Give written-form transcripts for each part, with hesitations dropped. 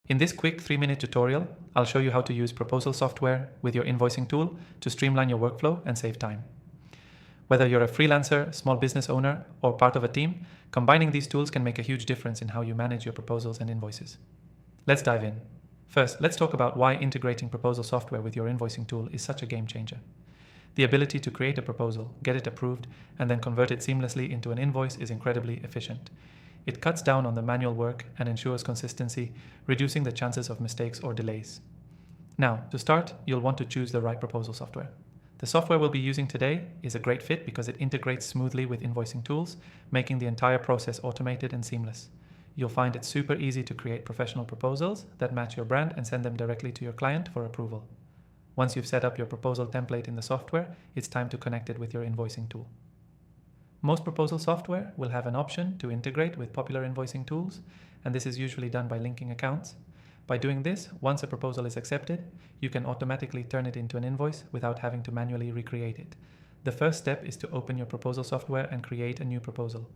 In this quick 3-minute tutorial, I'll show you how to use proposal software with your invoicing tool to streamline your workflow and save time. Whether you're a freelancer, small business owner, or part of a team, combining these tools can make a huge difference in how you manage your proposals and invoices. Let's dive in. First, let's talk about why integrating proposal software with your invoicing tool is such a game changer. The ability to create a proposal, get it approved, and then convert it seamlessly into an invoice is incredibly efficient. It cuts down on the manual work and ensures consistency, reducing the chances of mistakes or delays. Now, to start, you'll want to choose the right proposal software. The software we'll be using today is a great fit because it integrates smoothly with invoicing tools, making the entire process automated and seamless. You'll find it super easy to create professional proposals that match your brand and send them directly to your client for approval. Once you've set up your proposal template in the software, it's time to connect it with your invoicing tool. Most proposal software will have an option to integrate with popular invoicing tools, and this is usually done by linking accounts. By doing this, once a proposal is accepted, you can automatically turn it into an invoice without having to manually recreate it. The first step is to open your proposal software and create a new proposal.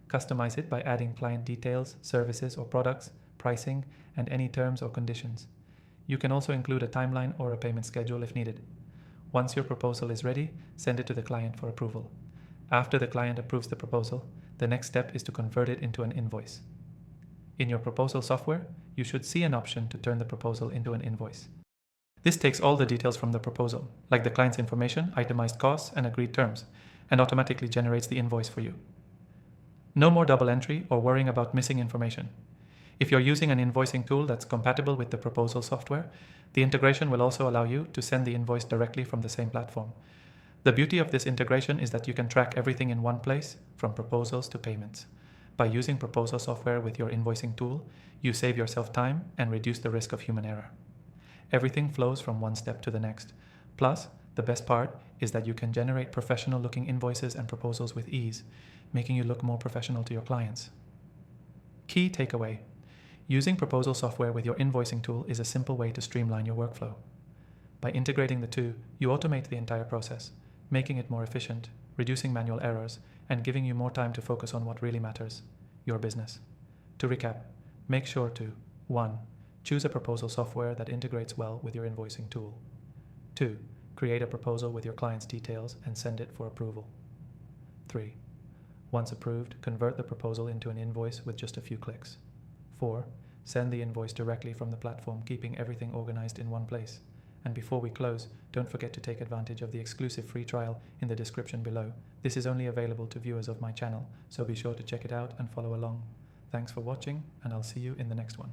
Customize it by adding client details, services or products, pricing, and any terms or conditions. You can also include a timeline or a payment schedule if needed. Once your proposal is ready, send it to the client for approval. After the client approves the proposal, the next step is to convert it into an invoice. In your proposal software, you should see an option to turn the proposal into an invoice. This takes all the details from the proposal, like the client's information, itemized costs, and agreed terms, and automatically generates the invoice for you. No more double entry or worrying about missing information. If you're using an invoicing tool that's compatible with the proposal software, the integration will also allow you to send the invoice directly from the same platform. The beauty of this integration is that you can track everything in one place, from proposals to payments. By using proposal software with your invoicing tool, you save yourself time and reduce the risk of human error. Everything flows from one step to the next. Plus, the best part is that you can generate professional-looking invoices and proposals with ease, making you look more professional to your clients. Key takeaway: using proposal software with your invoicing tool is a simple way to streamline your workflow. By integrating the two, you automate the entire process, making it more efficient, reducing manual errors, and giving you more time to focus on what really matters, your business. To recap, make sure to 1. Choose a proposal software that integrates well with your invoicing tool. 2. Create a proposal with your client's details and send it for approval. 3. Once approved, convert the proposal into an invoice with just a few clicks. 4. Send the invoice directly from the platform, keeping everything organized in one place. And before we close, don't forget to take advantage of the exclusive free trial in the description below. This is only available to viewers of my channel, so be sure to check it out and follow along. Thanks for watching, and I'll see you in the next one.